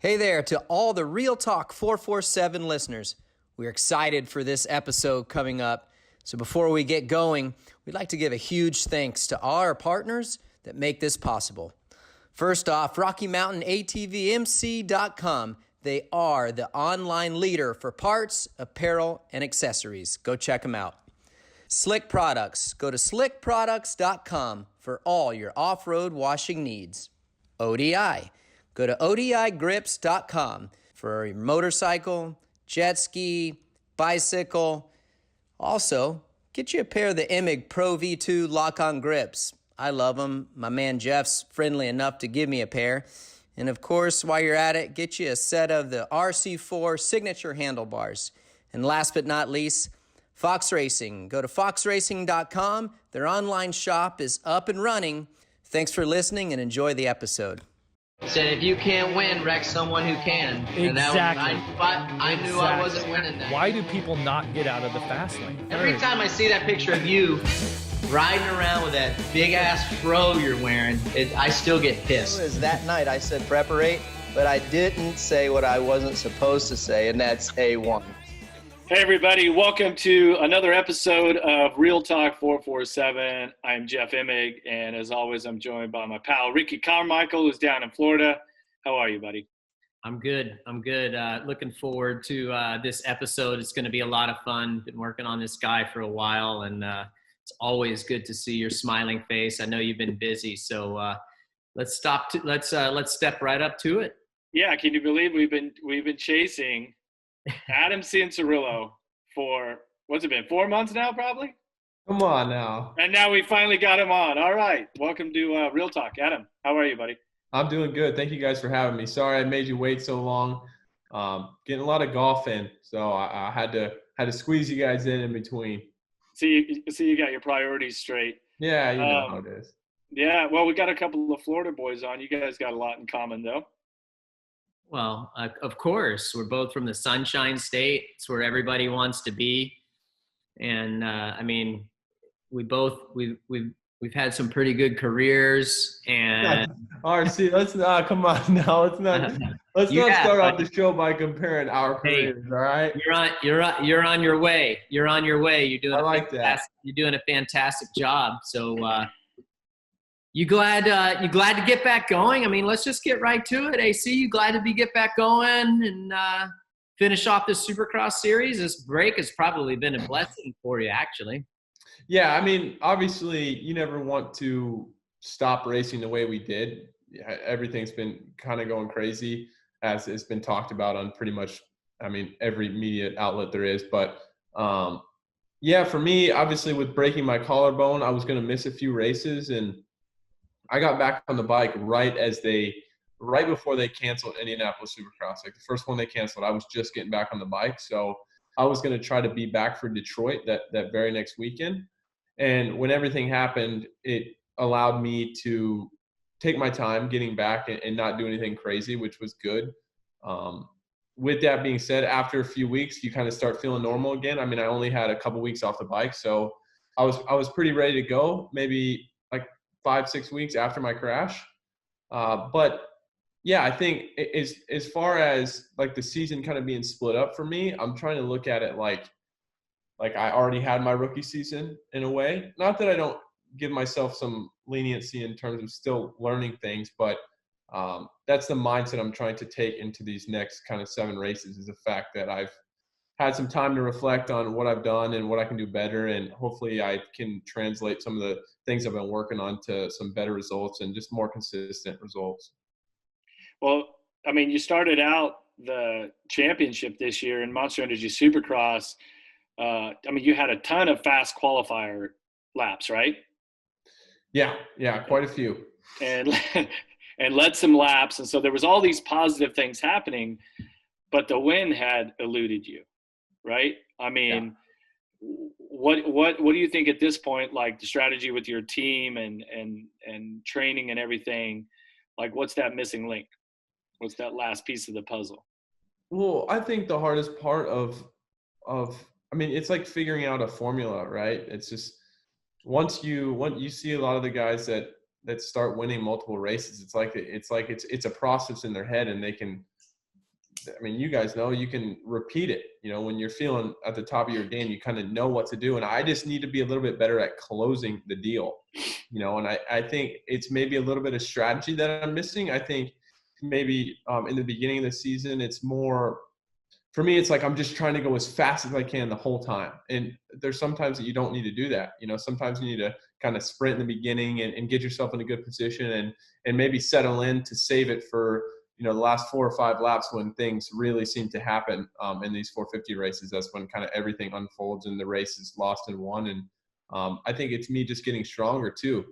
Hey there to all the Real Talk 447 listeners. We're excited for this episode coming up. So before we get going, we'd like to give a huge thanks to all our partners that make this possible. First off, RockyMountainATVMC.com. They are the online leader for parts, apparel, and accessories. Go check them out. Slick Products. Go to slickproducts.com for all your off-road washing needs. ODI. Go to odigrips.com for your motorcycle, jet ski, bicycle. Also, get you a pair of the Emig Pro V2 lock-on grips. I love them. My man Jeff's friendly enough to give me a pair. And of course, while you're at it, get you a set of the RC4 signature handlebars. And last but not least, Fox Racing. Go to foxracing.com. Their online shop is up and running. Thanks for listening and enjoy the episode. Said if you can't win, wreck someone who can. Exactly. I knew I wasn't winning that. Why do people not get out of the fast lane? Every time I see that picture of you riding around with that big ass fro you're wearing, I still get pissed. It was that night I said preparate, but I didn't say what I wasn't supposed to say, and that's A1. Hey everybody, welcome to another episode of Real Talk 447. I'm Jeff Emig, and as always, I'm joined by my pal Ricky Carmichael, who's down in Florida. How are you, buddy? I'm good. Looking forward to this episode. It's going to be a lot of fun. Been working on this guy for a while, and it's always good to see your smiling face. I know you've been busy, so let's step right up to it. Yeah, can you believe we've been chasing Adam Cianciarulo for, what's it been, 4 months now, probably? Come on now. And now we finally got him on. All right. Welcome to Real Talk. Adam, how are you, buddy? I'm doing good. Thank you guys for having me. Sorry I made you wait so long. Getting a lot of golf in, so I had to squeeze you guys in between. See, you got your priorities straight. Yeah, you know how it is. Yeah, well, we got a couple of Florida boys on. You guys got a lot in common, though. Well, of course, we're both from the Sunshine State. It's where everybody wants to be, and I mean, we've had some pretty good careers. And RC, let's not come on now. Let's not start off the show by comparing our careers. All right, you're on your way. You're on your way. You're doing that. You're doing a fantastic job. So. You glad to get back going? I mean, let's just get right to it. AC, you glad to get back going and finish off this Supercross series? This break has probably been a blessing for you, actually. Yeah, I mean, obviously, you never want to stop racing the way we did. Everything's been kind of going crazy, as it's been talked about on pretty much, I mean, every media outlet there is. But, yeah, for me, obviously, with breaking my collarbone, I was going to miss a few races, and I got back on the bike right before they canceled Indianapolis Supercross. Like the first one they canceled, I was just getting back on the bike. So I was going to try to be back for Detroit that very next weekend. And when everything happened, it allowed me to take my time getting back and not do anything crazy, which was good. With that being said, after a few weeks, you kind of start feeling normal again. I mean, I only had a couple weeks off the bike, so I was pretty ready to go, maybe like 5-6 weeks after my crash. But yeah, I think as far as like the season kind of being split up for me, I'm trying to look at it like I already had my rookie season in a way. Not that I don't give myself some leniency in terms of still learning things, but that's the mindset I'm trying to take into these next kind of 7 races, is the fact that I've had some time to reflect on what I've done and what I can do better. And hopefully I can translate some of the things I've been working on to some better results and just more consistent results. Well, I mean, you started out the championship this year in Monster Energy Supercross. I mean, you had a ton of fast qualifier laps, right? Yeah, quite a few. And led some laps. And so there was all these positive things happening, but the win had eluded you, right? I mean, what do you think at this point, like the strategy with your team and training and everything, like what's that missing link? What's that last piece of the puzzle? Well, I think the hardest part of I mean, it's like figuring out a formula, right? It's just once you see a lot of the guys that start winning multiple races, it's a process in their head, and they can I mean, you guys know you can repeat it. When you're feeling at the top of your game, you kind of know what to do. And I just need to be a little bit better at closing the deal, and I think it's maybe a little bit of strategy that I'm missing. I think maybe in the beginning of the season, it's more, for me, it's like I'm just trying to go as fast as I can the whole time. And there's sometimes that you don't need to do that. Sometimes you need to kind of sprint in the beginning and get yourself in a good position and maybe settle in to save it for, the last 4 or 5 laps when things really seem to happen in these 450 races. That's when kind of everything unfolds and the race is lost and won. And I think it's me just getting stronger too,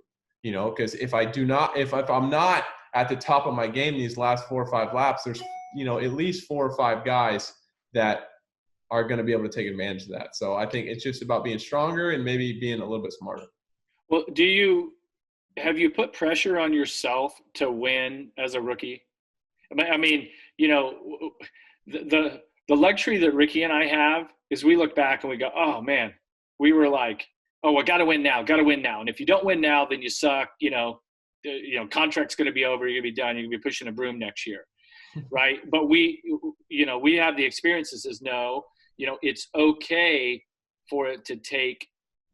because if I'm not at the top of my game these last 4 or 5 laps, there's, at least 4 or 5 guys that are going to be able to take advantage of that. So I think it's just about being stronger and maybe being a little bit smarter. Well, have you put pressure on yourself to win as a rookie? I mean, the luxury that Ricky and I have is we look back and we go, oh man, we were like, oh, I got to win now. And if you don't win now, then you suck. Contract's going to be over. You're going to be done. You're going to be pushing a broom next year. Right. But we have the experiences that says, no, it's okay for it to take,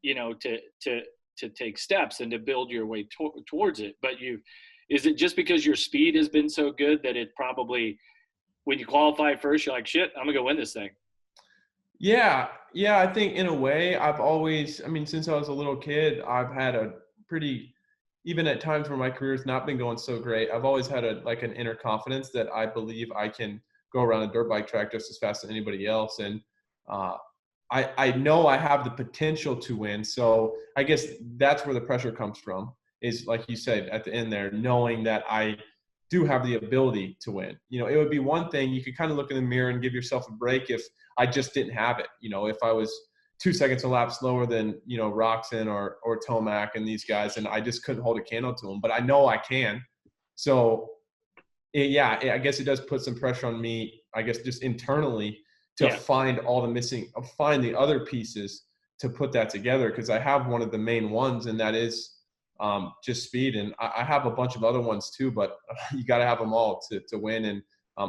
to take steps and to build your way towards it. But is it just because your speed has been so good that it probably, when you qualify first, you're like, shit, I'm gonna go win this thing? Yeah. I think in a way I've always, since I was a little kid, I've had a pretty, even at times where my career's not been going so great, I've always had an inner confidence that I believe I can go around a dirt bike track just as fast as anybody else. And I know I have the potential to win. So I guess that's where the pressure comes from, is like you said at the end there, knowing that I do have the ability to win. It would be one thing, you could kind of look in the mirror and give yourself a break if I just didn't have it. If I was 2 seconds a lap slower than, Roxon or Tomac and these guys, and I just couldn't hold a candle to them, but I know I can. So I guess it does put some pressure on me, I guess, just internally to find the other pieces to put that together. Cause I have one of the main ones, and that is just speed. And I have a bunch of other ones too, but you got to have them all to win. And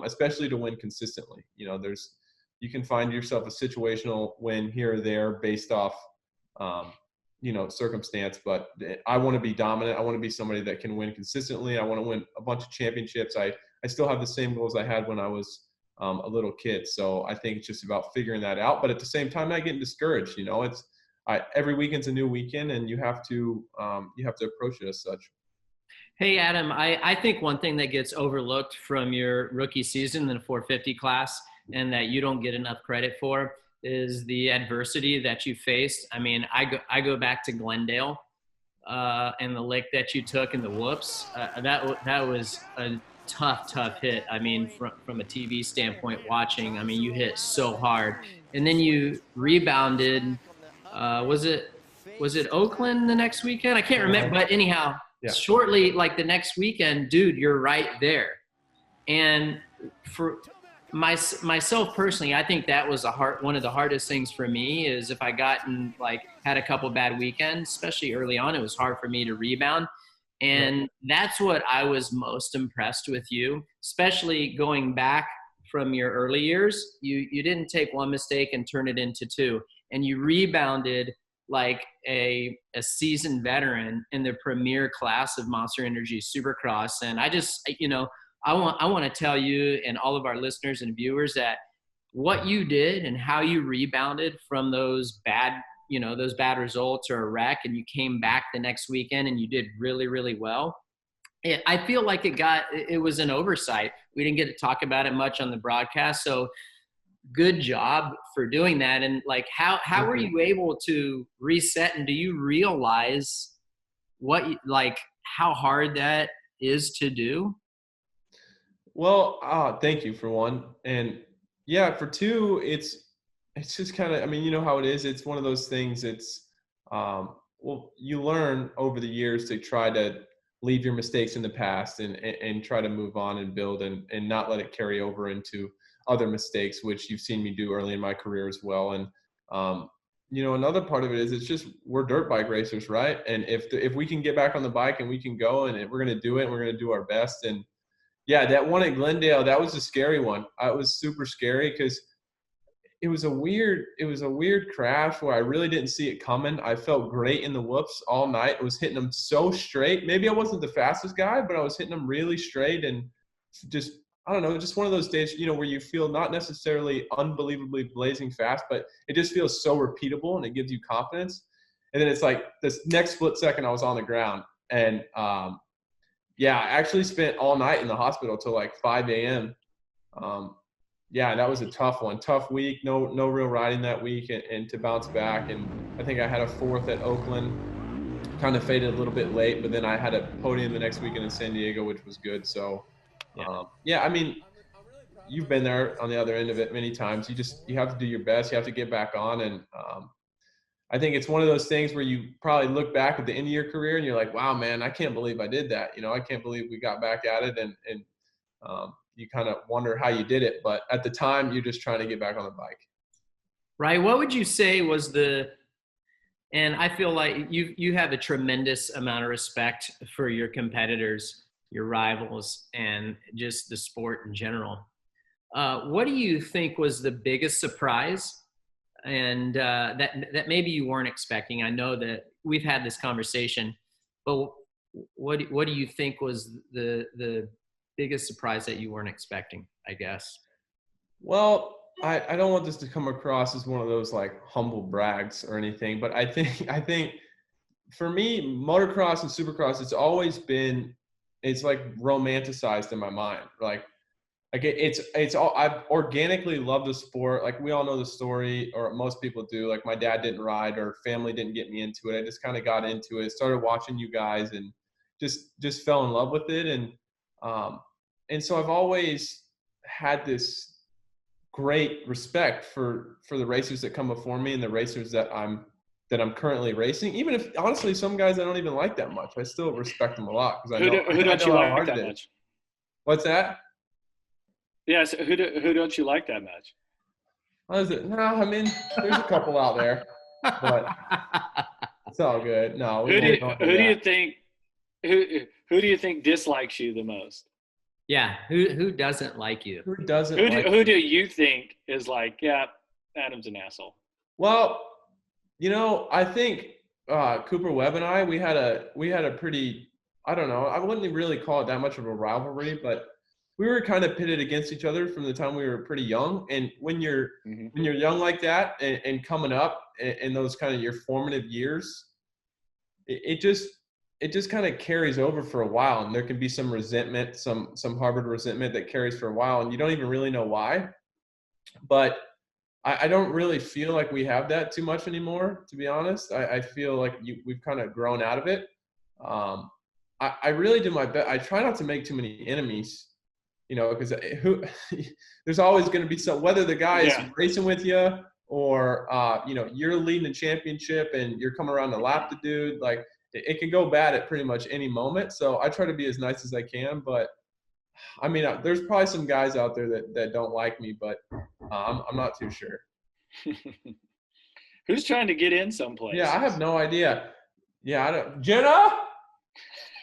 especially to win consistently, you can find yourself a situational win here or there based off, circumstance, but I want to be dominant. I want to be somebody that can win consistently. I want to win a bunch of championships. I still have the same goals I had when I was a little kid. So I think it's just about figuring that out, but at the same time, not getting discouraged. Every weekend's a new weekend, and you have to approach it as such. Hey, Adam, I think one thing that gets overlooked from your rookie season in the 450 class, and that you don't get enough credit for, is the adversity that you faced. I go back to Glendale and the lick that you took in the whoops. That was a tough hit. From a TV standpoint watching, you hit so hard. And then you rebounded. Was it Oakland the next weekend? I can't remember, but anyhow, shortly, like the next weekend, dude, you're right there. And for myself personally, I think that was one of the hardest things for me, is if I had a couple bad weekends, especially early on, it was hard for me to rebound. And that's what I was most impressed with you, especially going back from your early years. You didn't take one mistake and turn it into 2, and you rebounded like a seasoned veteran in the premier class of Monster Energy Supercross. And I just, I want to tell you and all of our listeners and viewers that what you did and how you rebounded from those bad results or a wreck, and you came back the next weekend and you did really, really well. I feel like it was an oversight. We didn't get to talk about it much on the broadcast. So good job for doing that. And how were you able to reset? And do you realize how hard that is to do? Well, thank you for one. And for 2, it's just kind of, you know how it is. It's one of those things. It's, you learn over the years to try to leave your mistakes in the past and try to move on and build and not let it carry over into other mistakes, which you've seen me do early in my career as well. And, another part of it is it's just, we're dirt bike racers, right? And if we can get back on the bike and we can go and we're going to do it, and we're going to do our best. And, Yeah, that one at Glendale, that was a scary one. It was super scary because it was a weird crash where I really didn't see it coming. I felt great in the whoops all night. I was hitting them so straight. Maybe I wasn't the fastest guy, but I was hitting them really straight and just, I don't know, just one of those days, where you feel not necessarily unbelievably blazing fast, but it just feels so repeatable and it gives you confidence. And then it's like this next split second I was on the ground. And yeah, I actually spent all night in the hospital till like 5 a.m. Yeah, that was a tough one. Tough week. No real riding that week and to bounce back. And I think I had a fourth at Oakland. Kind of faded a little bit late, but then I had a podium the next weekend in San Diego, which was good. So, yeah, I mean, you've been there on the other end of it many times. You have to do your best. You have to get back on. And I think it's one of those things where you probably look back at the end of your career and you're like, wow, man, I can't believe I did that. I can't believe we got back at it. And you kind of wonder how you did it. But at the time, you're just trying to get back on the bike. Right. What would you say was and I feel like you have a tremendous amount of respect for your competitors, your rivals, and just the sport in general. What do you think was the biggest surprise and that maybe you weren't expecting? I know that we've had this conversation, but what do you think was the biggest surprise that you weren't expecting, I guess? Well, I don't want this to come across as one of those like humble brags or anything, but I think for me, motocross and supercross, it's like romanticized in my mind. Like it's all, I've organically loved the sport. Like we all know the story, or most people do. Like my dad didn't ride, or family didn't get me into it. I just kind of got into it, started watching you guys, and just fell in love with it. And so I've always had this great respect for the racers that come before me and the racers that I'm currently racing. Even if honestly some guys I don't even like that much, I still respect them a lot because I know who don't you like that it is. much? What's that? Yeah, so who don't you like that much? What is it? No, I mean there's a couple out there, but it's all good. No, who do you think dislikes you the most? Yeah, who doesn't like you? Who doesn't? Who do you think is like, yeah, Adam's an asshole? Well, I think Cooper Webb and I we had a pretty, I don't know, I wouldn't really call it that much of a rivalry, but we were kind of pitted against each other from the time we were pretty young. And when you're young like that and coming up in those kind of your formative years, it just kind of carries over for a while, and there can be some resentment, some harbored resentment that carries for a while, and you don't even really know why. But I don't really feel like we have that too much anymore, to be honest. I feel like we've kind of grown out of it. I really do my best. I try not to make too many enemies, because there's always going to be some, whether the guy is racing with you or, you're leading a championship and you're coming around to lap the dude, like, it can go bad at pretty much any moment. So I try to be as nice as I can, but I mean, there's probably some guys out there that don't like me, but I'm not too sure. Who's trying to get in someplace? Yeah, I have no idea. Yeah, I don't. Jenna,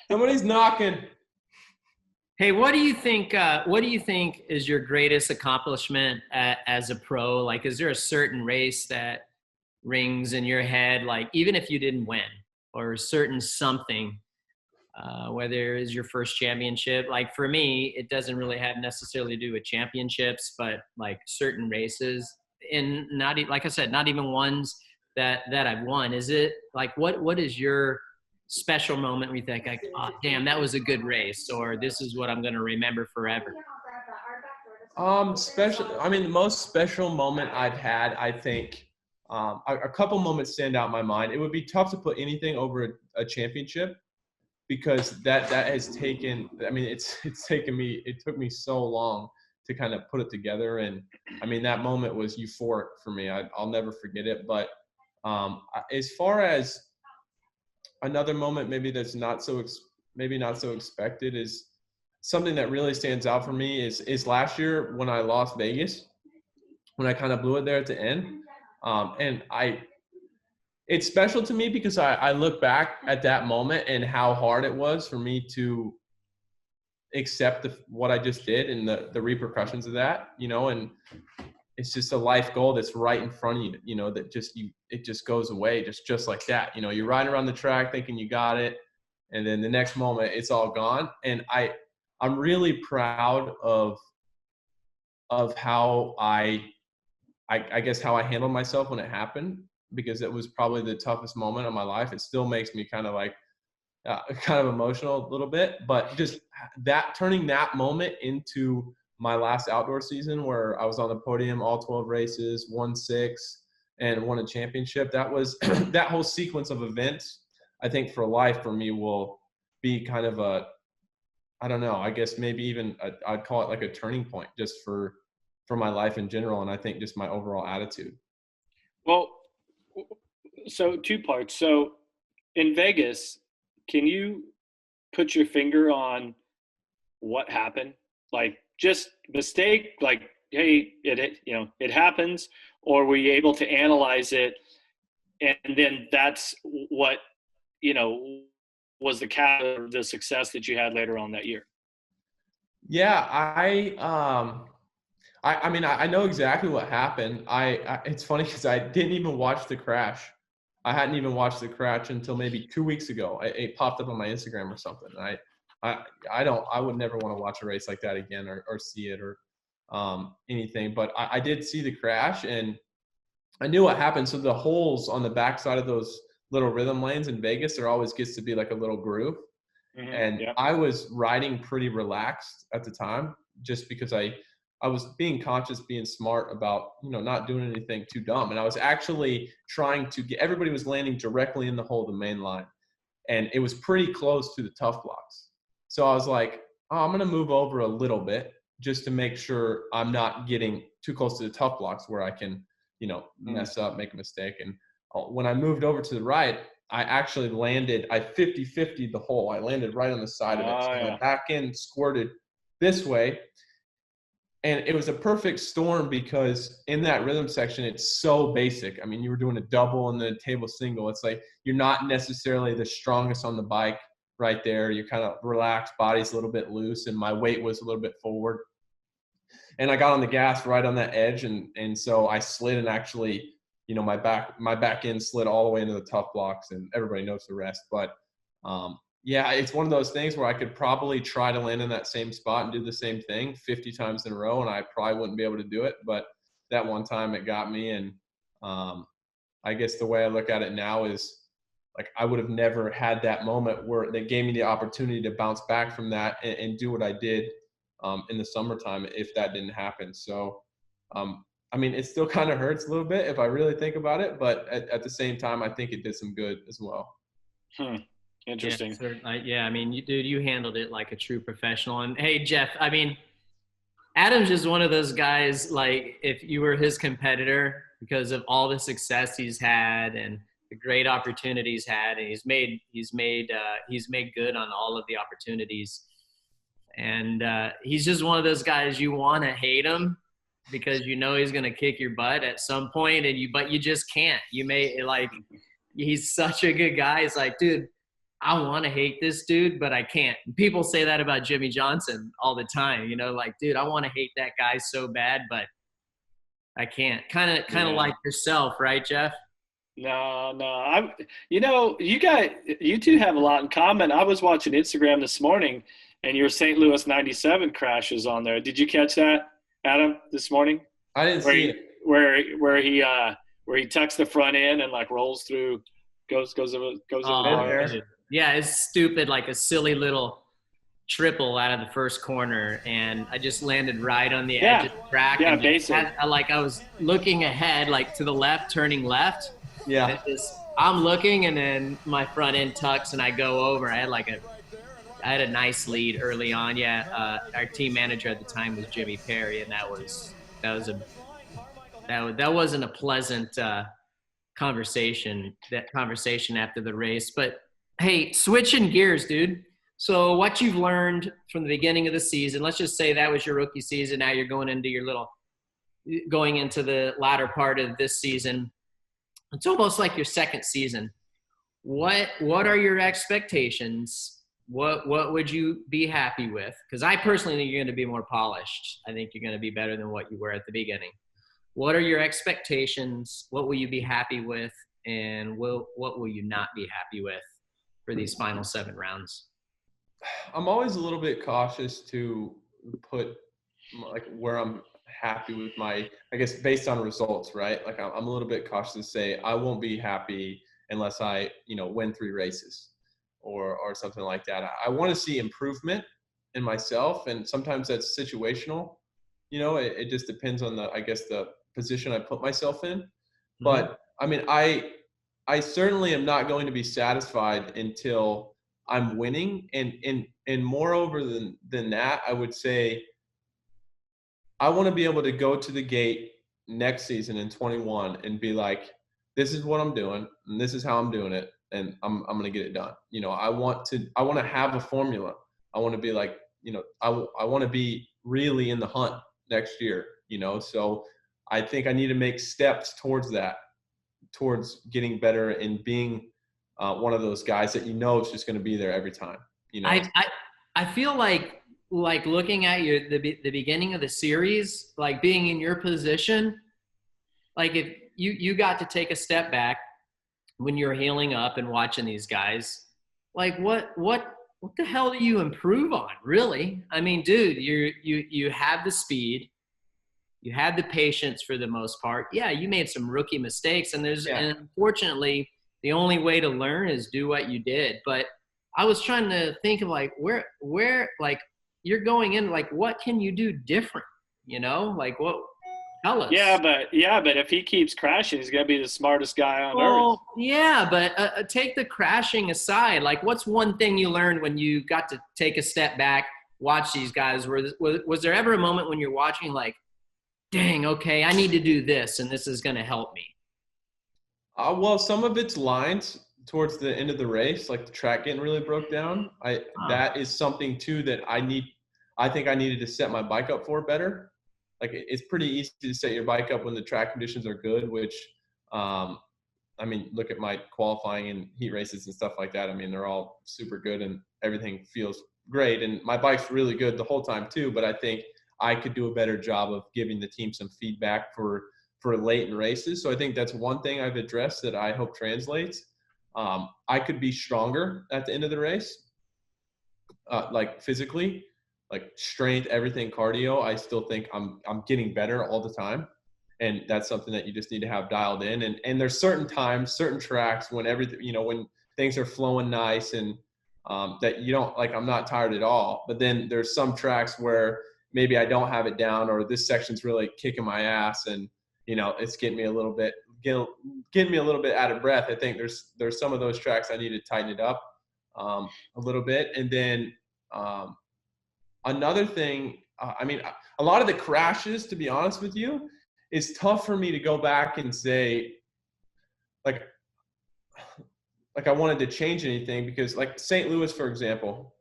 somebody's knocking. Hey, what do you think is your greatest accomplishment as a pro? Like, is there a certain race that rings in your head, like even if you didn't win, or a certain something, whether it's your first championship? Like for me, it doesn't really have necessarily to do with championships, but like certain races, and like I said, not even ones that I've won. Is it like, what is your special moment where you think like, oh, damn, that was a good race, or this is what I'm going to remember forever? Special. I mean, the most special moment I've had, I think, a couple moments stand out in my mind. It would be tough to put anything over a championship, because that has taken, I mean, it took me so long to kind of put it together. And I mean, that moment was euphoric for me. I'll never forget it. But as far as another moment, maybe that's not so expected, is something that really stands out for me is last year when I lost Vegas, when I kind of blew it there at the end. And it's special to me because I look back at that moment and how hard it was for me to accept what I just did and the repercussions of that, and it's just a life goal that's right in front of you, that it just goes away just like that. You're riding around the track thinking you got it, and then the next moment it's all gone. And I'm really proud of how I guess how I handled myself when it happened, because it was probably the toughest moment of my life. It still makes me kind of emotional a little bit, but just that, turning that moment into my last outdoor season where I was on the podium all 12 races, won 6 and won a championship. That was that whole sequence of events, I think for life for me will be kind of I don't know, I guess maybe even I'd call it like a turning point just for my life in general. And I think just my overall attitude. Well, so 2 parts. So in Vegas, can you put your finger on what happened? Like just mistake, like, hey, it happens, or were you able to analyze it? And then that's what, was the success that you had later on that year? Yeah, I mean, I know exactly what happened. It's funny because I didn't even watch the crash. I hadn't even watched the crash until maybe 2 weeks ago. It popped up on my Instagram or something. I would never want to watch a race like that again or see it or anything. But I did see the crash and I knew what happened. So the holes on the backside of those little rhythm lanes in Vegas, there always gets to be like a little groove. Mm-hmm, and yeah. I was riding pretty relaxed at the time just because I was being conscious, being smart about, not doing anything too dumb. And I was actually trying to get, everybody was landing directly in the hole, the main line. And it was pretty close to the tough blocks. So I was like, I'm going to move over a little bit just to make sure I'm not getting too close to the tough blocks where I can, mess up, make a mistake. And when I moved over to the right, I actually landed, I 50-50'd the hole. I landed right on the side of it. So my back end squirted this way. And it was a perfect storm because in that rhythm section, it's so basic. I mean, you were doing a double and then a table single. It's like you're not necessarily the strongest on the bike right there. You're kind of relaxed, body's a little bit loose, and my weight was a little bit forward. And I got on the gas right on that edge, and so I slid, and actually, my back end slid all the way into the tough blocks, and everybody knows the rest. But yeah, it's one of those things where I could probably try to land in that same spot and do the same thing 50 times in a row, and I probably wouldn't be able to do it. But that one time it got me. And I guess the way I look at it now is like I would have never had that moment where they gave me the opportunity to bounce back from that and do what I did in the summertime if that didn't happen. So, I mean, it still kind of hurts a little bit if I really think about it, but at the same time, I think it did some good as well. Interesting. Yeah, I mean, you handled it like a true professional. And hey, Jeff, I mean, Adam's just one of those guys, like if you were his competitor, because of all the success he's had and the great opportunities had, and he's made good on all of the opportunities. And he's just one of those guys you want to hate him because he's going to kick your butt at some point, but you just can't. He's such a good guy. It's like, dude, I want to hate this dude, but I can't. People say that about Jimmy Johnson all the time, like, dude, I want to hate that guy so bad, but I can't. Kind of like yourself, right, Jeff? No. You two have a lot in common. I was watching Instagram this morning, and your St. Louis 97 crash is on there. Did you catch that, Adam, this morning? I didn't see it. Where he tucks the front end and like rolls through, goes over there. Yeah, it's stupid, like a silly little triple out of the first corner, and I just landed right on the edge of the track. Yeah, and basically. I was looking ahead, like to the left, turning left. Yeah. I'm looking, and then my front end tucks, and I go over. I had a nice lead early on. Yeah, our team manager at the time was Jimmy Perry, and that wasn't a pleasant conversation. That conversation after the race, but. Hey, switching gears, dude. So what you've learned from the beginning of the season, let's just say that was your rookie season. Now you're going into the latter part of this season. It's almost like your second season. What are your expectations what would you be happy with? Because I personally think you're going to be more polished. I think you're going to be better than what you were at the beginning. What are your expectations? What will you be happy with? And what will you not be happy with for these final 7 rounds? I'm always a little bit cautious to put like where I'm happy with my, I guess, based on results, right? Like I'm a little bit cautious to say I won't be happy unless I, win 3 races or something like that. I want to see improvement in myself, and sometimes that's situational. It just depends on the position I put myself in. Mm-hmm. But I mean, I certainly am not going to be satisfied until I'm winning. And moreover than that, I would say I want to be able to go to the gate next season in 21 and be like, this is what I'm doing and this is how I'm doing it, and I'm going to get it done. I want to have a formula. I want to be like, I want to be really in the hunt next year, so I think I need to make steps towards that, towards getting better and being one of those guys that is just going to be there every time. I feel like looking at the beginning of the series, like being in your position, like if you got to take a step back when you're healing up and watching these guys, like what the hell do you improve on, really? I mean, dude, you have the speed, you have the patience for the most part. Yeah, you made some rookie mistakes, and and unfortunately, the only way to learn is do what you did. But I was trying to think of like where like you're going in, like what can you do different? Like what? Tell us. Yeah, but if he keeps crashing, he's gonna be the smartest guy on earth. Yeah, but take the crashing aside. Like, what's one thing you learned when you got to take a step back, watch these guys? Was there ever a moment when you're watching, like, dang, okay, I need to do this, and this is gonna help me? Well, some of it's lines towards the end of the race, like the track getting really broke down. That is something too that I think I needed to set my bike up for better. Like it's pretty easy to set your bike up when the track conditions are good, which, I mean, look at my qualifying and heat races and stuff like that. I mean, they're all super good and everything feels great. And my bike's really good the whole time too, but I think I could do a better job of giving the team some feedback for late in races. So I think that's one thing I've addressed that I hope translates. I could be stronger at the end of the race, like physically. Like strength, everything, cardio, I still think I'm getting better all the time. And that's something that you just need to have dialed in. And there's certain times, certain tracks when everything, when things are flowing nice and that you don't, like, I'm not tired at all. But then there's some tracks where maybe I don't have it down, or this section's really kicking my ass and, it's getting me a little bit out of breath. I think there's some of those tracks I need to tighten it up a little bit. And then, another thing, I mean, a lot of the crashes, to be honest with you, is tough for me to go back and say, like I wanted to change anything, because like St. Louis, for example,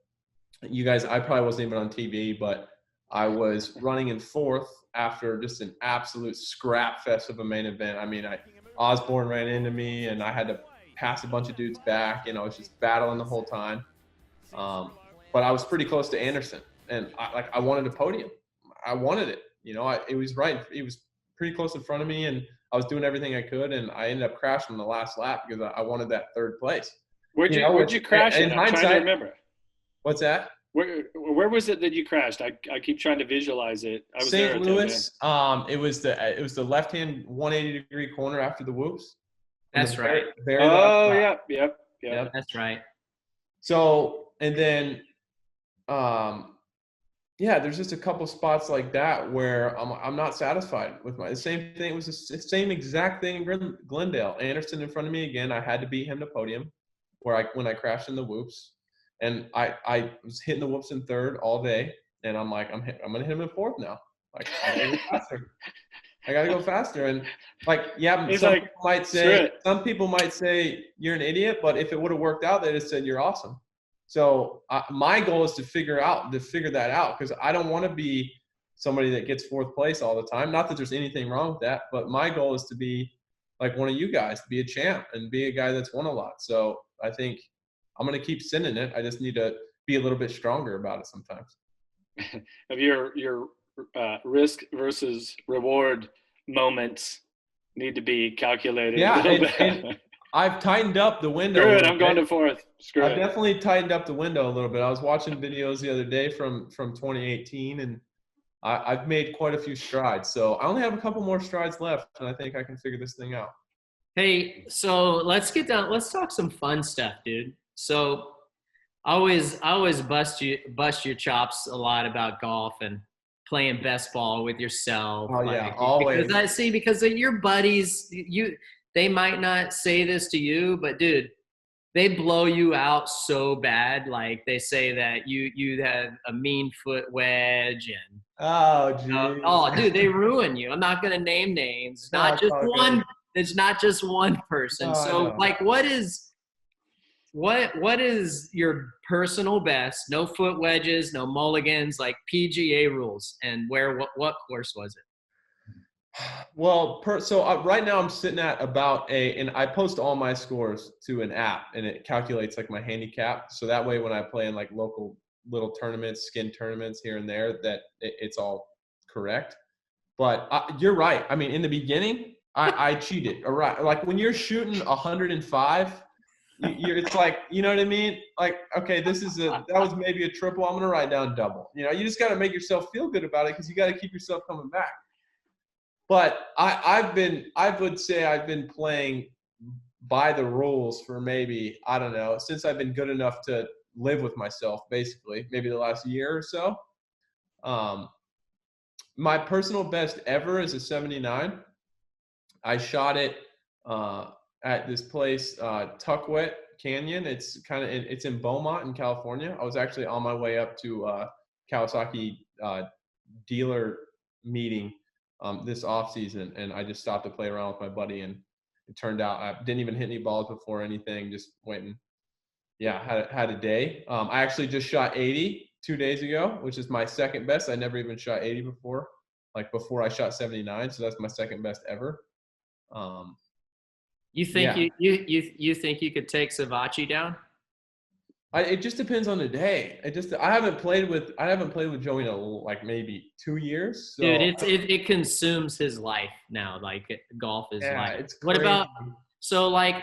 you guys, I probably wasn't even on TV, but I was running in 4th after just an absolute scrap fest of a main event. I mean, Osborne ran into me and I had to pass a bunch of dudes back, I was just battling the whole time. But I was pretty close to Anderson. And I wanted a podium. I wanted it. It was right. It was pretty close in front of me, and I was doing everything I could, and I ended up crashing on the last lap because I wanted that 3rd place. Where'd you crash in? I'm trying to remember. What's that? Where was it that you crashed? I keep trying to visualize it. I was St. Louis. It was the left-hand 180-degree corner after the whoops. That's right. Yep. That's right. So, and then, there's just a couple spots like that where I'm not satisfied with the same thing. It was the same exact thing in Glendale. Anderson in front of me again. I had to beat him to podium when I crashed in the whoops, and I was hitting the whoops in 3rd all day. And I'm like, I'm going to hit him in 4th now. Like, I gotta go faster. I got to go faster. And like, some people might say you're an idiot, but if it would have worked out, they'd have said you're awesome. So my goal is to figure that out, because I don't want to be somebody that gets 4th place all the time. Not that there's anything wrong with that, but my goal is to be like one of you guys, to be a champ and be a guy that's won a lot. So I think I'm going to keep sending it. I just need to be a little bit stronger about it sometimes. Of your risk versus reward moments need to be calculated a little bit. And I've tightened up the window. Screw it, I'm going to fourth. I've definitely tightened up the window a little bit. I was watching videos the other day from 2018, and I've made quite a few strides. So I only have a couple more strides left, and I think I can figure this thing out. Hey, so let's get down. Let's talk some fun stuff, dude. So I always bust your chops a lot about golf and playing best ball with yourself. Oh yeah, always. Because of your buddies, they might not say this to you, but dude, they blow you out so bad. Like they say that you have a mean foot wedge and dude, they ruin you. I'm not gonna name names. It's not just one. It's not just one person. So like, what is your personal best? No foot wedges, no mulligans, like PGA rules, and what course was it? Well, so right now I'm sitting at about and I post all my scores to an app, and it calculates like my handicap. So that way, when I play in like local little tournaments, skin tournaments here and there, that it's all correct. But you're right. I mean, in the beginning, I cheated. All right, like when you're shooting 105. It's like, you know what I mean? Like, okay, that was maybe a triple. I'm going to write down double. You know, you just got to make yourself feel good about it because you got to keep yourself coming back. But I would say I've been playing by the rules for maybe, I don't know, since I've been good enough to live with myself, basically, maybe the last year or so. My personal best ever is a 79. I shot it at this place, Tuckwet Canyon. It's in Beaumont in California. I was actually on my way up to Kawasaki dealer meeting this off season, and I just stopped to play around with my buddy, and it turned out I didn't even hit any balls before anything. Just went and had a day. I actually just shot 80 2 days ago, which is my second best. I never even shot 80 before. Like before I shot 79, so that's my second best ever. You think you think you could take Savachi down? It just depends on the day. I haven't played with Joey in like maybe 2 years. So. Dude, it consumes his life now. Like golf is life. It's crazy. What about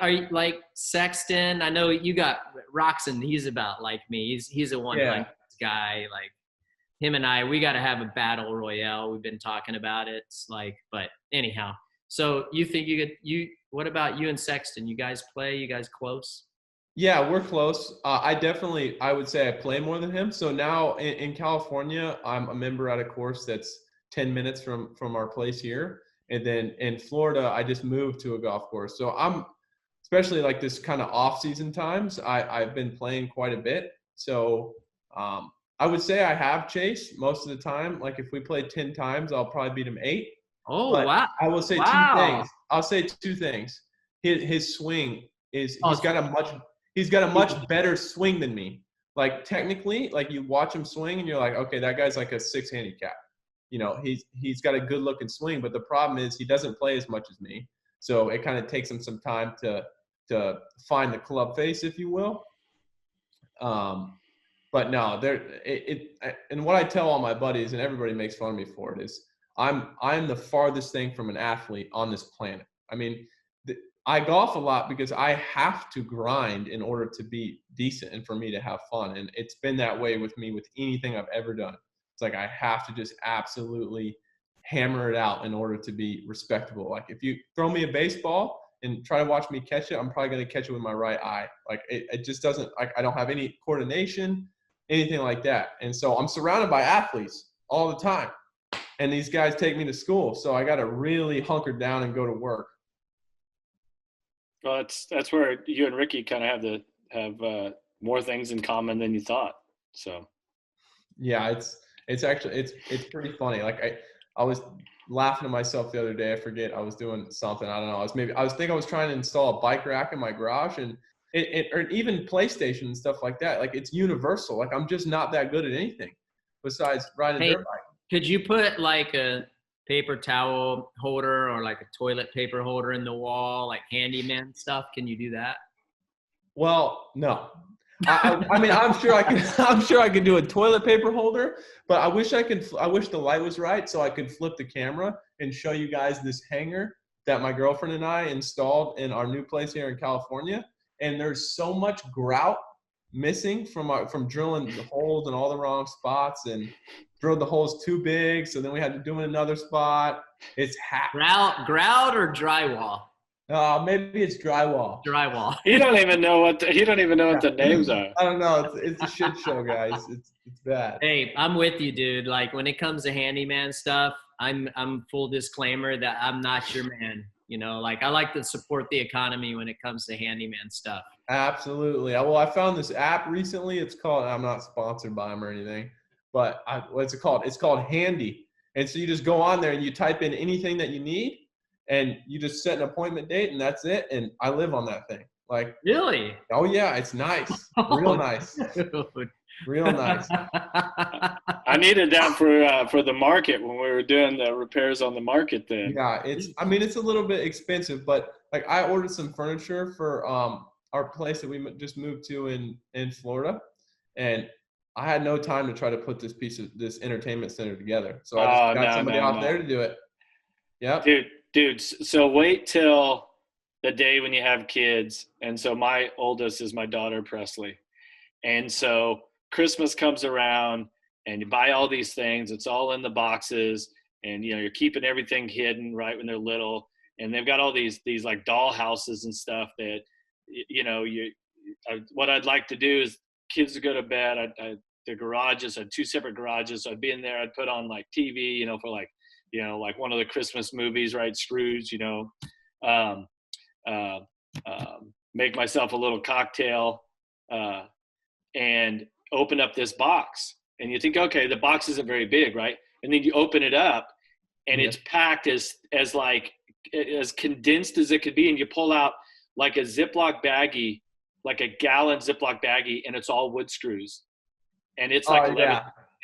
are you like Sexton? I know you got Roxon. He's about like me. He's a one guy. Like him and I, we got to have a battle royale. We've been talking about it. It's like, but anyhow. So you think what about you and Sexton? You guys play? You guys close? Yeah, we're close. I would say I play more than him. So now in California, I'm a member at a course that's 10 minutes from our place here. And then in Florida, I just moved to a golf course. So I'm, especially like this kind of off season times, I've been playing quite a bit. So I would say I have Chase most of the time. Like if we play 10 times, I'll probably beat him 8. Oh, wow. I will say 2 things. I'll say 2 things. His swing is he's got a much better swing than me. Like technically, like you watch him swing and you're like, okay, that guy's like a 6 handicap. You know, he's got a good looking swing, but the problem is he doesn't play as much as me. So it kind of takes him some time to find the club face, if you will. But no, and what I tell all my buddies, and everybody makes fun of me for it, is I'm the farthest thing from an athlete on this planet. I mean, I golf a lot because I have to grind in order to be decent and for me to have fun. And it's been that way with me with anything I've ever done. It's like I have to just absolutely hammer it out in order to be respectable. Like if you throw me a baseball and try to watch me catch it, I'm probably going to catch it with my right eye. Like it just doesn't, like I don't have any coordination, anything like that. And so I'm surrounded by athletes all the time. And these guys take me to school. So I got to really hunker down and go to work. Well, that's where you and Ricky kind of have more things in common than you thought. So, yeah, it's actually pretty funny. Like I was laughing to myself the other day. I forget I was doing something. I don't know. I was trying to install a bike rack in my garage, and or even PlayStation and stuff like that. Like it's universal. Like I'm just not that good at anything besides riding a dirt bike. Could you put like a paper towel holder or like a toilet paper holder in the wall, like handyman stuff? Can you do that? Well, no. I mean, I'm sure I could do a toilet paper holder, but I wish the light was right so I could flip the camera and show you guys this hanger that my girlfriend and I installed in our new place here in California. And there's so much grout missing from drilling the holes in all the wrong spots and drilled the holes too big. So then we had to do it in another spot. It's hacked. Grout or drywall? Maybe it's drywall. Drywall. He don't even know what the names are. I don't know. It's a shit show, guys. It's bad. Hey, I'm with you, dude. Like when it comes to handyman stuff, I'm full disclaimer that I'm not your man. You know, like I like to support the economy when it comes to handyman stuff. Absolutely. Well, I found this app recently. It's called, I'm not sponsored by them or anything, but what's it called? It's called Handy. And so you just go on there and you type in anything that you need and you just set an appointment date and that's it. And I live on that thing. Like, Really? oh yeah, it's nice. Real nice. Dude. Real nice. I needed that for the market when we were doing the repairs on the market then. Yeah, it's a little bit expensive, but like I ordered some furniture for our place that we just moved to in Florida, and I had no time to try to put this entertainment center together. So I just got somebody out there to do it. Yep. Dude, so wait till the day when you have kids. And so my oldest is my daughter, Presley. And so Christmas comes around and you buy all these things. It's all in the boxes and, you know, you're keeping everything hidden right when they're little. And they've got all these like doll houses and stuff that, you know, what I'd like to do is kids would go to bed. The garages, I had 2 separate garages. So I'd be in there. I'd put on like TV, you know, for like, you know, like one of the Christmas movies, right? Scrooge, you know, make myself a little cocktail and open up this box. And you think, okay, the box isn't very big, right? And then you open it up and it's packed as condensed as it could be. And you pull out like a Ziploc baggie, like a gallon Ziploc baggie, and it's all wood screws. And it's like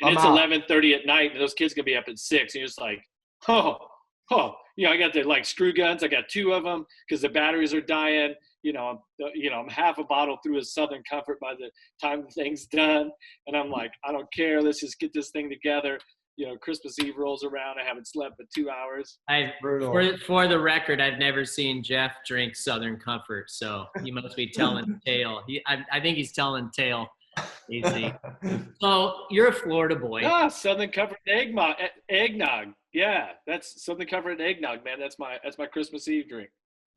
11:30 at night, and those kids gonna be up at 6. And you're just like, you know, I got the like screw guns. I got 2 of them because the batteries are dying. You know, I'm half a bottle through a Southern Comfort by the time the thing's done, and I'm like, I don't care. Let's just get this thing together. You know, Christmas Eve rolls around. I haven't slept but 2 hours. For the record, I've never seen Jeff drink Southern Comfort, so he must be telling tale. I think he's telling tale. Easy. So you're a Florida boy. Ah, Southern Comfort eggnog. Yeah, that's Southern Comfort eggnog, man. That's my Christmas Eve drink.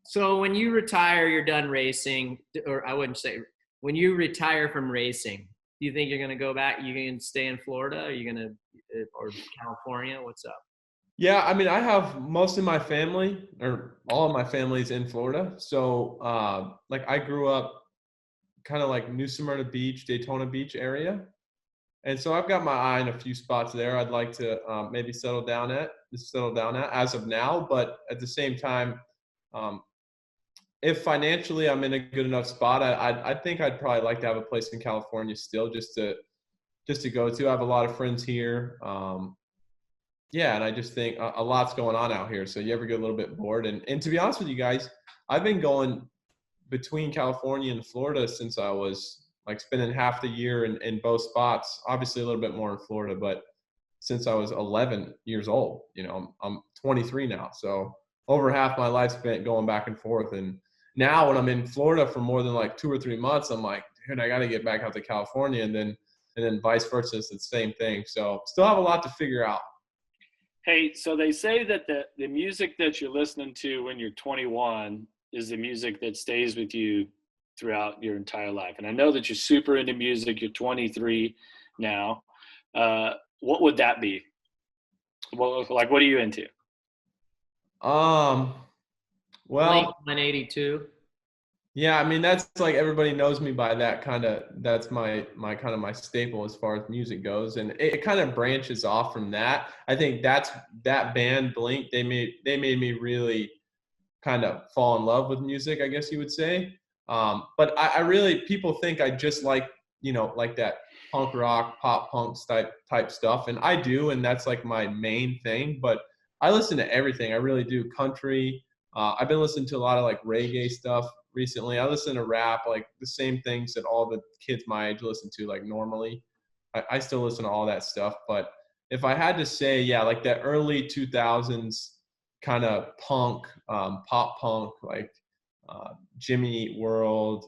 So when you retire, you're done racing, or I wouldn't say when you retire from racing. Do you think you're gonna go back? You gonna stay in Florida? Are you gonna or California? What's up? Yeah, I mean, I have most of my family, or all of my family's in Florida. So, like, I grew up kind of like New Smyrna Beach, Daytona Beach area. And so I've got my eye on a few spots there I'd like to maybe settle down at as of now. But at the same time, if financially I'm in a good enough spot, I think I'd probably like to have a place in California still just to go to. I have a lot of friends here. And I just think a lot's going on out here. So you ever get a little bit bored. And to be honest with you guys, I've been going between California and Florida since I was like spending half the year in both spots, obviously a little bit more in Florida, but since I was 11 years old, you know, I'm 23 now. So over half my life spent going back and forth. And now when I'm in Florida for more than like 2 or 3 months, I'm like, dude, I got to get back out to California. And then vice versa, it's the same thing. So still have a lot to figure out. Hey, so they say that the music that you're listening to when you're 21 is the music that stays with you throughout your entire life. And I know that you're super into music. You're 23 now. What would that be? Well, like, what are you into? Well, Blink 182. Yeah, I mean, that's like everybody knows me by that that's my kind of my staple as far as music goes. And it kind of branches off from that. I think that band Blink, they made me really kind of fall in love with music, I guess you would say. But I really, people think I just like, you know, like that punk rock, pop punk type stuff. And I do, and that's like my main thing, but I listen to everything. I really do. Country. I've been listening to a lot of like reggae stuff recently. I listen to rap, like the same things that all the kids my age listen to, like normally. I still listen to all that stuff. But if I had to say, yeah, like that early 2000s kind of punk, pop punk, like Jimmy Eat World,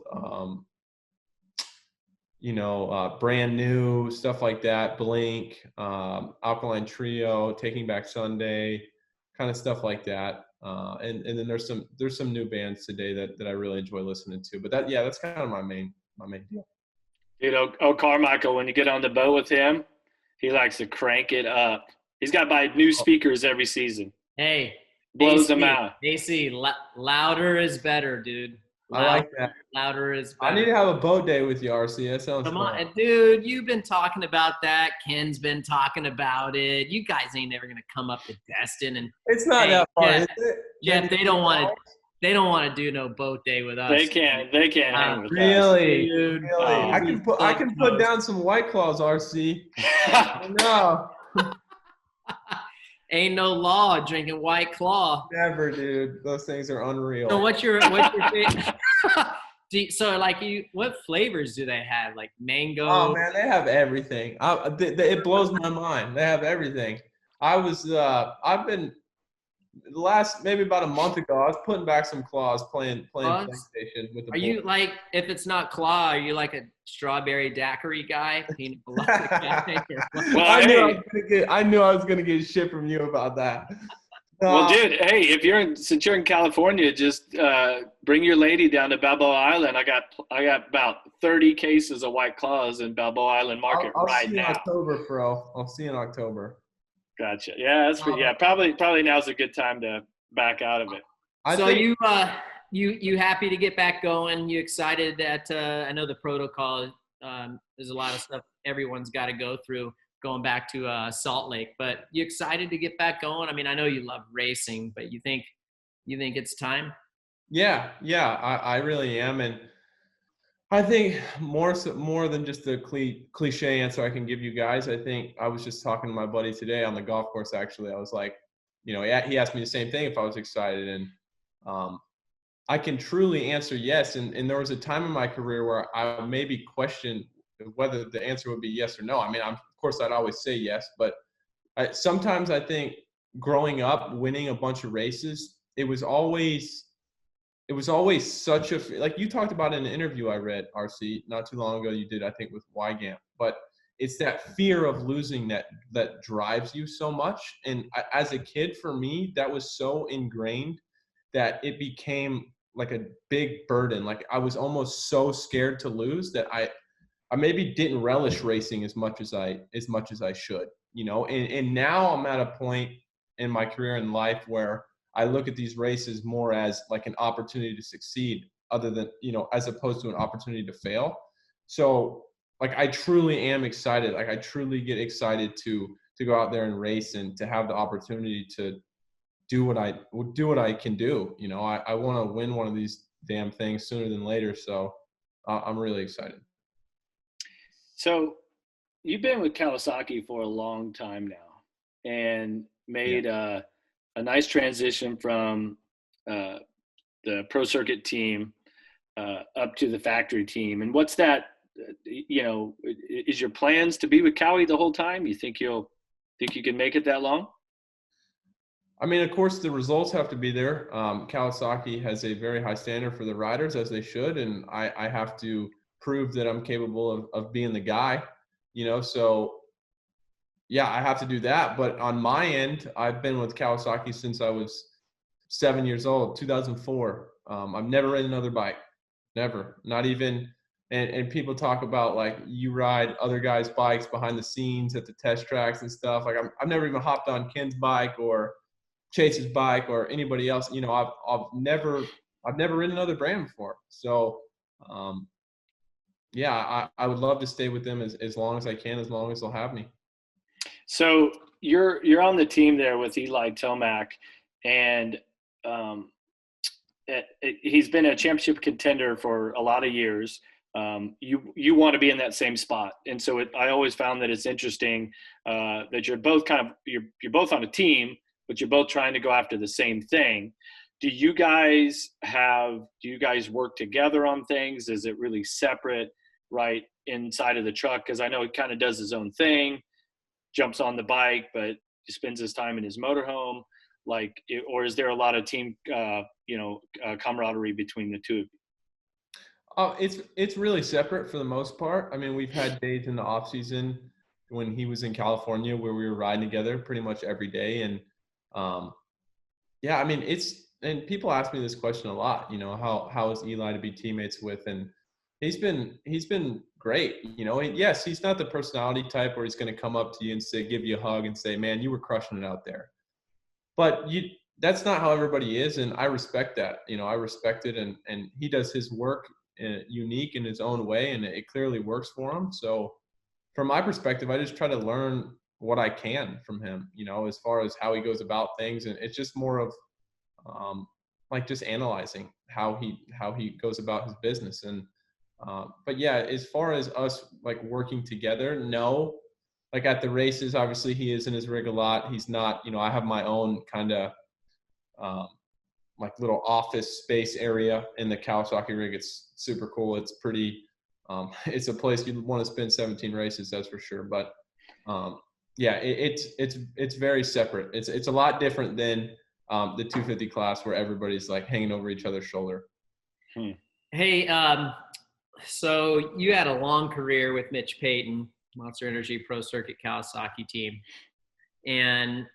Brand New, stuff like that, Blink, Alkaline Trio, Taking Back Sunday, kind of stuff like that. And then there's some new bands today that I really enjoy listening to. But that's kind of my main deal. Carmichael, when you get on the boat with him, he likes to crank it up. He's got to buy new speakers every season. Hey, blows them out. AC, louder is better, dude. I like that. Louder is better. I need to have a boat day with you, RC. That sounds Come fun. on, dude. You've been talking about that. Ken's been talking about it. You guys ain't never gonna come up to Destin and. It's not that far, is it? Jeff, they don't want to. They don't want to do no boat day with us. They can't hang with us. Really? Dude. Really? I can put down some White Claws, RC. No. Ain't no law drinking White Claw. Never, dude. Those things are unreal. So what's your favorite? What flavors do they have? Like mango? Oh man, they have everything. It blows my mind. They have everything. I've been maybe about a month ago, I was putting back some claws playing PlayStation with the boys. You like, if it's not claw, are you like a strawberry daiquiri guy? Peanut colada guy? I knew I was gonna get shit from you about that. Well, dude, hey, since you're in California, just bring your lady down to Balboa Island. I got about 30 cases of White Claws in Balboa Island Market right now. I'll see you in October, bro. I'll see you in October. Gotcha. Yeah, probably now's a good time to back out of it. You happy to get back going? You excited that I know the protocol, there's a lot of stuff everyone's got to go through going back to Salt Lake, but you excited to get back going? I mean, I know you love racing, but you think it's time? Yeah, I really am, and I think more than just the cliche answer I can give you guys. I think I was just talking to my buddy today on the golf course. Actually, I was like, he asked me the same thing if I was excited, and I can truly answer yes. And there was a time in my career where I maybe questioned whether the answer would be yes or no. I mean, of course, I'd always say yes, but sometimes I think growing up, winning a bunch of races, it was always such a, like you talked about in an interview I read, RC, not too long ago, you did, I think, with Wygant, but it's that fear of losing that drives you so much. And as a kid, for me, that was so ingrained that it became like a big burden. Like I was almost so scared to lose that I maybe didn't relish racing as much as I should, and now I'm at a point in my career and life where I look at these races more as like an opportunity to succeed other than, as opposed to an opportunity to fail. So like, I truly am excited. Like I truly get excited to go out there and race and to have the opportunity to do what I can do. I want to win one of these damn things sooner than later. So I'm really excited. So you've been with Kawasaki for a long time now and made a nice transition from the Pro Circuit team up to the factory team. And what's that, is your plans to be with Cowie the whole time? You think you can make it that long? I mean, of course, the results have to be there. Kawasaki has a very high standard for the riders, as they should, and I have to prove that I'm capable of being the guy, so yeah, I have to do that. But on my end, I've been with Kawasaki since I was 7 years old, 2004. I've never ridden another bike, never, not even. And people talk about like you ride other guys' bikes behind the scenes at the test tracks and stuff. Like I've never even hopped on Ken's bike or Chase's bike or anybody else. I've never ridden another brand before. So yeah, I would love to stay with them as long as I can, as long as they'll have me. So you're on the team there with Eli Tomac, and he's been a championship contender for a lot of years. You want to be in that same spot, and so I always found that it's interesting that you're both you're both on a team, but you're both trying to go after the same thing. do you guys work together on things? Is it really separate, right, inside of the truck? Because I know he kind of does his own thing, jumps on the bike, but he spends his time in his motorhome. Or is there a lot of team, camaraderie between the two of you? Oh, it's really separate for the most part. I mean, we've had days in the off season when he was in California where we were riding together pretty much every day. And I mean, and people ask me this question a lot, how is Eli to be teammates with? And he's been great. Yes, he's not the personality type where he's going to come up to you and give you a hug and say, man, you were crushing it out there. But that's not how everybody is. And I respect that. I respect it. And he does his work unique in his own way, and it clearly works for him. So from my perspective, I just try to learn what I can from him, as far as how he goes about things. And it's just more of just analyzing how he goes about his business. And but yeah, as far as us working together, no. At the races, obviously he is in his rig a lot. He's not, I have my own kind of little office space area in the Kawasaki rig. It's super cool. It's pretty, it's a place you'd want to spend 17 races, that's for sure. But it's very separate. It's a lot different than the 250 class where everybody's hanging over each other's shoulder. Hey, so you had a long career with Mitch Payton, Monster Energy Pro Circuit Kawasaki team. And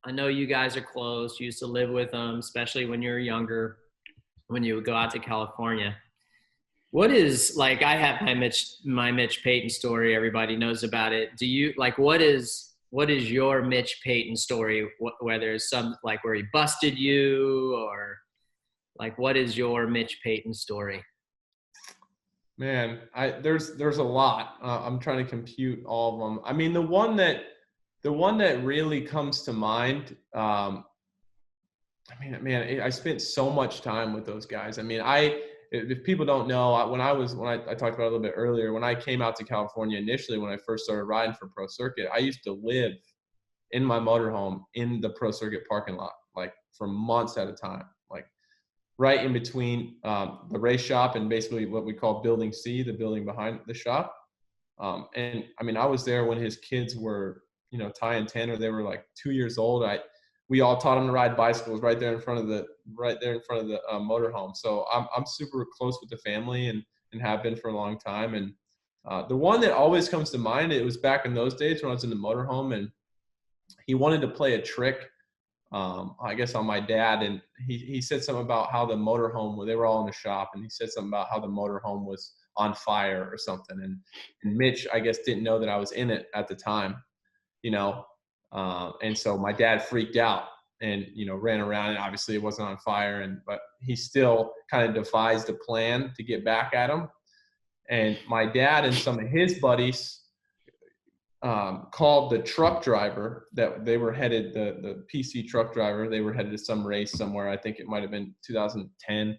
I know you guys are close. You used to live with them, especially when you were younger, when you would go out to California. What is, I have my Mitch Payton story. Everybody knows about it. Do you, what is your Mitch Payton story? Whether it's some, where he busted you, or what is your Mitch Payton story? Man, there's a lot. I'm trying to compute all of them. I mean, the one that really comes to mind. I spent so much time with those guys. I mean, if people don't know, when I talked about it a little bit earlier, when I came out to California initially, when I first started riding for Pro Circuit, I used to live in my motorhome in the Pro Circuit parking lot, for months at a time, right in between the race shop and basically what we call Building C, the building behind the shop. And I mean, I was there when his kids were, Ty and Tanner, they were 2 years old. We all taught them to ride bicycles right there in front of the motorhome. So I'm super close with the family and have been for a long time. And the one that always comes to mind, it was back in those days when I was in the motorhome, and he wanted to play a trick, I guess on my dad. And he said something about how the motorhome, they were all in the shop, and he said something about how the motorhome was on fire or something. And Mitch, I guess, didn't know that I was in it at the time, and so my dad freaked out and, ran around, and obviously it wasn't on fire. But he still kind of devised a plan to get back at him. And my dad and some of his buddies called the truck driver that they were headed, the PC truck driver, they were headed to some race somewhere. I think it might've been 2010.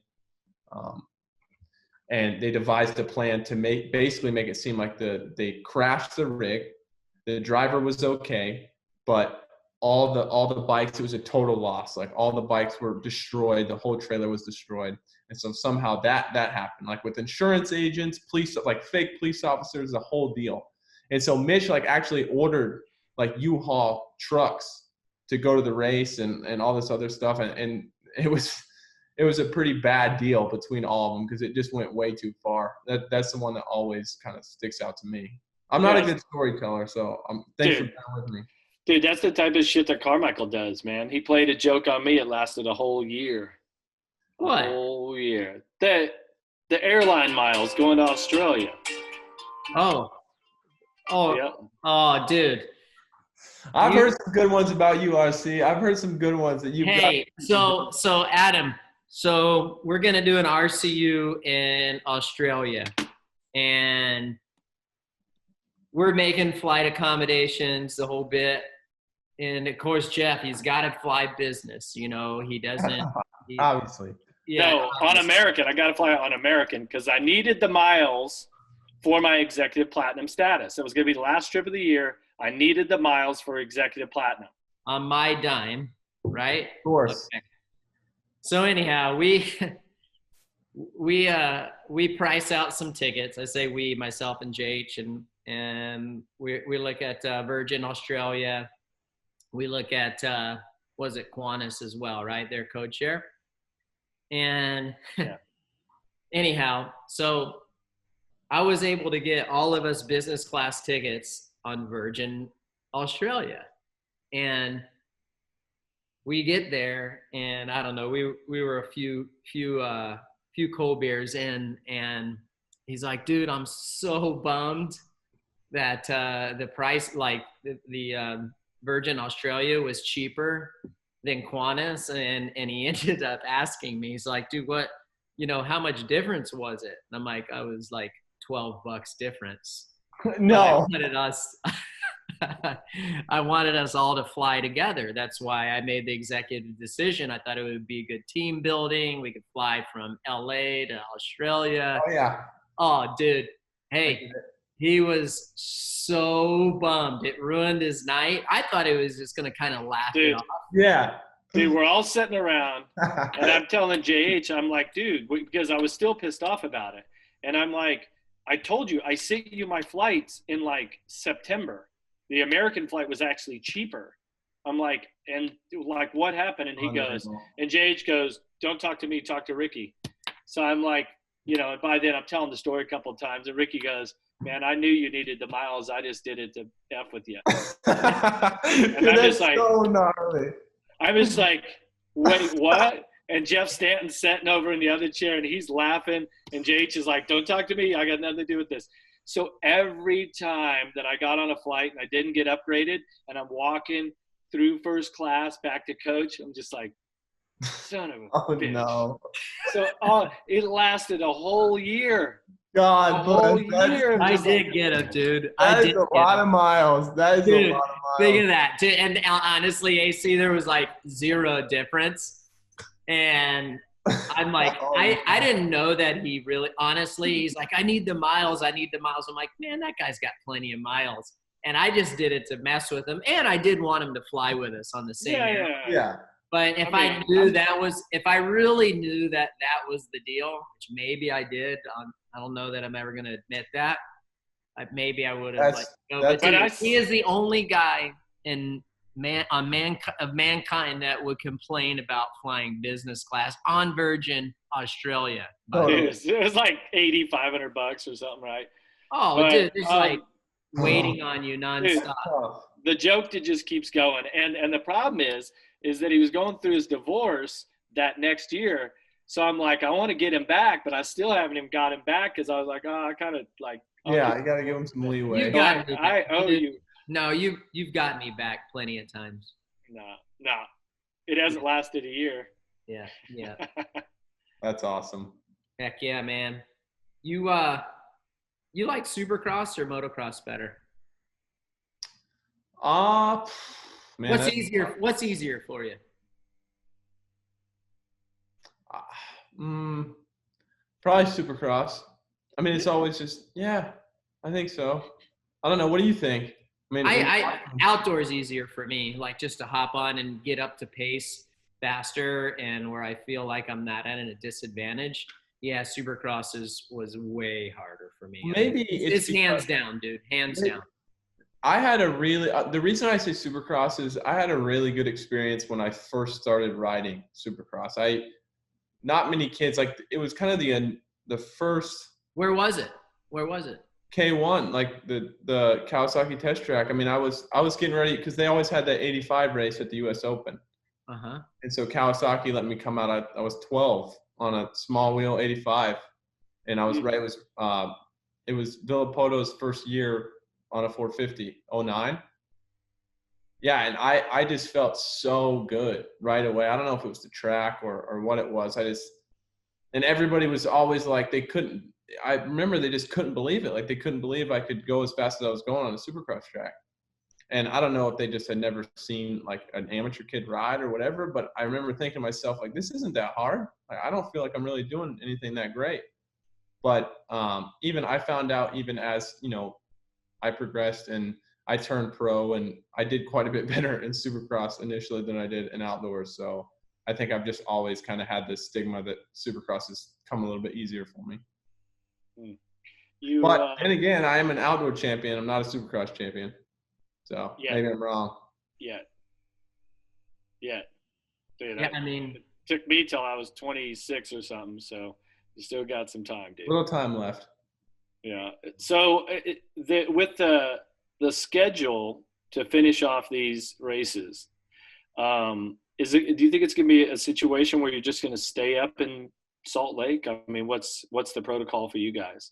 And they devised a plan to basically make it seem like they crashed the rig. The driver was okay, but all the bikes, it was a total loss. All the bikes were destroyed. The whole trailer was destroyed. And so somehow that happened, with insurance agents, police, fake police officers, the whole deal. And so Mitch actually ordered U-Haul trucks to go to the race and all this other stuff. And it was a pretty bad deal between all of them because it just went way too far. That's the one that always kind of sticks out to me. I'm not a good storyteller, so thanks for being with me. Dude, that's the type of shit that Carmichael does, man. He played a joke on me. It lasted a whole year. What? A whole year. The airline miles going to Australia. Oh, Yep. Oh, dude. I've heard some good ones about you, RC. I've heard some good ones that you've got. Hey, so Adam, so we're going to do an RCU in Australia, and we're making flight accommodations, the whole bit. And of course, Jeff, he's got to fly business. He doesn't. Obviously. Yeah, no, on American. I got to fly on American because I needed the miles for my executive platinum status. It was going to be the last trip of the year. I needed the miles for executive platinum. On my dime, right? Of course. Okay. So anyhow, we price out some tickets. I say we, myself and JH, and we look at Virgin Australia. We look at was it Qantas as well, right? Their code share. And anyhow, so I was able to get all of us business class tickets on Virgin Australia, and we get there, and I don't know, we were a few cold beers in, and he's like, dude, I'm so bummed that the price, like the Virgin Australia was cheaper than Qantas, and he ended up asking me, he's like, dude, what, how much difference was it? And I'm like, I was like $12 difference. No. I wanted us all to fly together. That's why I made the executive decision. I thought it would be good team building. We could fly from LA to Australia. Oh yeah. Oh, dude. Hey, he was so bummed. It ruined his night. I thought it was just going to kind of laugh it off. Yeah. Dude, we're all sitting around, and I'm telling JH, I'm like, dude, because I was still pissed off about it. And I'm like, I told you, I sent you my flights in like September. The American flight was actually cheaper. I'm like, and like, what happened? And he goes, and JH goes, don't talk to me, talk to Ricky. So I'm like, and by then I'm telling the story a couple of times, and Ricky goes, man, I knew you needed the miles. I just did it to F with you. And Dude, I'm just like, so gnarly. I was like, wait, what? And Jeff Stanton's sitting over in the other chair, and he's laughing. And JH is like, don't talk to me. I got nothing to do with this. So every time that I got on a flight and I didn't get upgraded, and I'm walking through first class back to coach, I'm just like, son of a bitch. No. So it lasted a whole year. God bless. I did get him, dude. That is a lot of miles. That is a lot of miles. Think of that. And honestly, AC, there was like zero difference. And I'm like, I didn't know that he really, honestly, he's like, I need the miles. I'm like, man, that guy's got plenty of miles. And I just did it to mess with him. And I did want him to fly with us on the same air. Yeah. But if I really knew that was the deal, which maybe I did, I don't know that I'm ever going to admit that. Maybe I would have. He is the only guy of mankind that would complain about flying business class on Virgin Australia. It was like $8,500 or something, right? Oh, dude, it's like waiting on you nonstop. Dude, the joke that just keeps going, and the problem is that he was going through his divorce that next year. So I'm like, I want to get him back, but I still haven't even got him back because I was like, I kind of like. Yeah, you got to give him some leeway. I owe you. No, you've got me back plenty of times. No, it hasn't lasted a year. Yeah. That's awesome. Heck yeah, man. You like Supercross or motocross better? Man, What's easier for you? Probably Supercross. I mean, it's always just, I think so. I don't know. What do you think? I mean, outdoors easier for me, like just to hop on and get up to pace faster, and where I feel like I'm not at a disadvantage. Yeah, Supercross was way harder for me. Maybe it's hands down, dude. Hands down. I had a really the reason I say Supercross is I had a really good experience when I first started riding Supercross. Not many kids, like, it was kind of the first. Where was it? K1, like the Kawasaki test track. I mean, I was getting ready because they always had that 85 race at the U.S. Open. And so Kawasaki let me come out. I was 12 on a small wheel 85, and I was right. It was Villapoto's first year on a 450, 09. Yeah, and I just felt so good right away. I don't know if it was the track or what it was. And everybody was always like, I remember they just couldn't believe it. Like, they couldn't believe I could go as fast as I was going on a Supercross track. And I don't know if they just had never seen like an amateur kid ride or whatever, but I remember thinking to myself, like, this isn't that hard. Like, I don't feel like I'm really doing anything that great. But even I found out, even as, I progressed and I turned pro, and I did quite a bit better in Supercross initially than I did in outdoors. So I think I've just always kind of had this stigma that Supercross has come a little bit easier for me. But and again, I am an outdoor champion. I'm not a Supercross champion. So maybe I'm wrong. Yeah. Dude, I mean, it took me till I was 26 or something. So you still got some time, dude. Little time left. Yeah. So with the schedule to finish off these races, do you think it's going to be a situation where you're just going to stay up in Salt Lake? I mean, what's the protocol for you guys?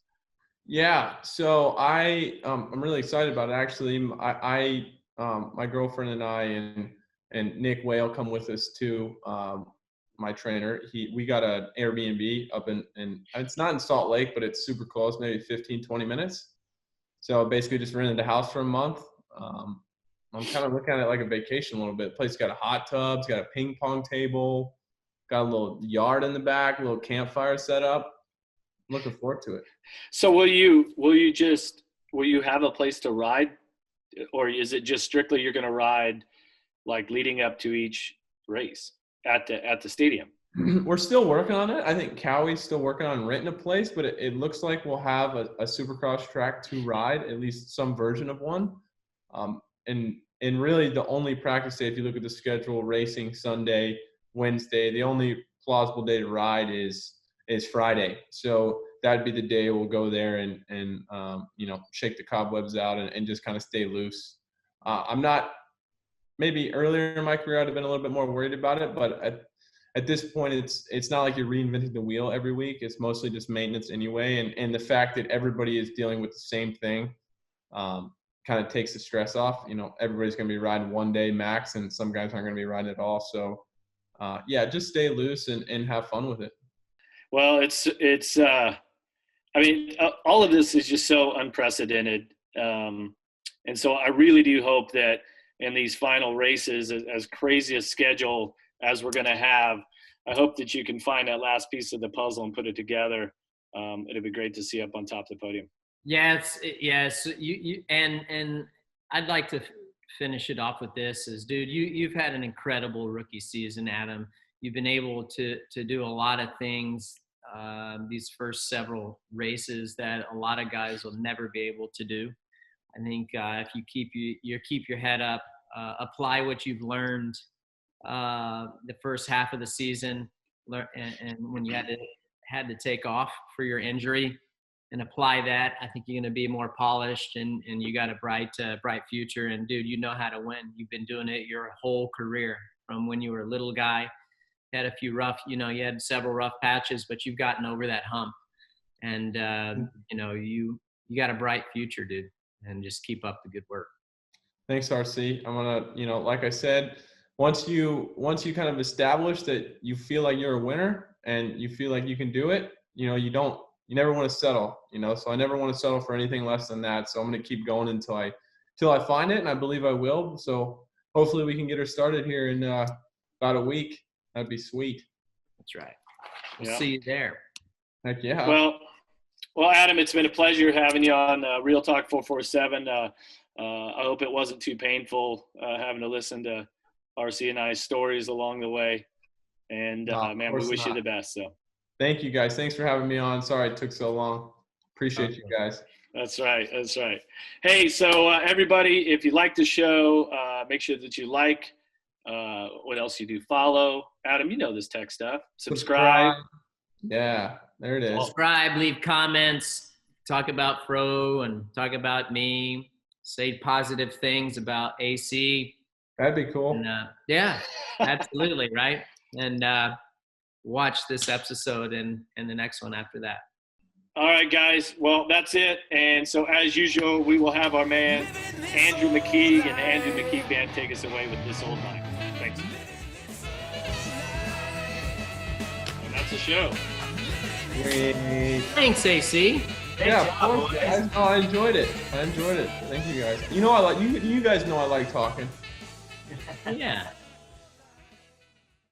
Yeah, so I'm really excited about it. Actually, my girlfriend and I and Nick Whale come with us too. My trainer, we got an Airbnb up in it's not in Salt Lake, but it's super close, maybe 15, 20 minutes. So basically just rented the house for a month. I'm kind of looking at it like a vacation a little bit. The place got a hot tub, it's got a ping pong table, got a little yard in the back, a little campfire set up. I'm looking forward to it. So will you have a place to ride, or is it just strictly you're going to ride like leading up to each race at the stadium? We're still working on it. I think Cowie's still working on renting a place, but it looks like we'll have a Supercross track to ride, at least some version of one. And really the only practice day, if you look at the schedule, racing Sunday, Wednesday, the only plausible day to ride is Friday. So that'd be the day we'll go there and shake the cobwebs out and just kind of stay loose. I'm not, maybe earlier in my career I'd have been a little bit more worried about it, but at this point it's not like you're reinventing the wheel every week. It's mostly just maintenance anyway. And the fact that everybody is dealing with the same thing kind of takes the stress off. Everybody's going to be riding one day max, and some guys aren't going to be riding at all. So just stay loose and have fun with it. Well, it's I mean, all of this is just so unprecedented. And so I really do hope that in these final races, as crazy a schedule as we're going to have, I hope that you can find that last piece of the puzzle and put it together. It'd be great to see up on top of the podium. Yes. You and I'd like to finish it off with this is, dude, you've had an incredible rookie season, Adam. You've been able to do a lot of things these first several races that a lot of guys will never be able to do. I think if you keep your head up, apply what you've learned the first half of the season, and when you had to take off for your injury, and apply that, I think you're going to be more polished, and you got a bright future. And dude, you know how to win. You've been doing it your whole career from when you were a little guy. You had a few you had several rough patches, but you've gotten over that hump, and you got a bright future, dude. And just keep up the good work. Thanks, RC. I'm gonna, like I said, once you kind of establish that you feel like you're a winner and you feel like you can do it, you never want to settle, so I never want to settle for anything less than that. So I'm going to keep going until I find it. And I believe I will. So hopefully we can get her started here in about a week. That'd be sweet. That's right. We'll see you there. Heck yeah. Well, Adam, it's been a pleasure having you on Real Talk 447. I hope it wasn't too painful having to listen to RC and I's stories along the way. And man, we wish you the best. So. Thank you, guys. Thanks for having me on. Sorry it took so long. Appreciate you guys. That's right. Hey, so everybody, if you like the show, make sure that you like. What else you do? Follow. Adam, you know this tech stuff. Subscribe. Yeah, there it is. Subscribe, leave comments, talk about Fro and talk about me, say positive things about AC. That'd be cool. And, yeah, absolutely, right? And watch this episode and the next one after that. All right, guys. Well, that's it. And so, as usual, we will have our man, Andrew McKeague, and the Andrew McKeague Band take us away with This Old Night. Thanks. And that's the show. Great. Thanks, AC. Yeah, of course, guys. Oh, I enjoyed it. Thank you, guys. You guys know I like talking. Yeah.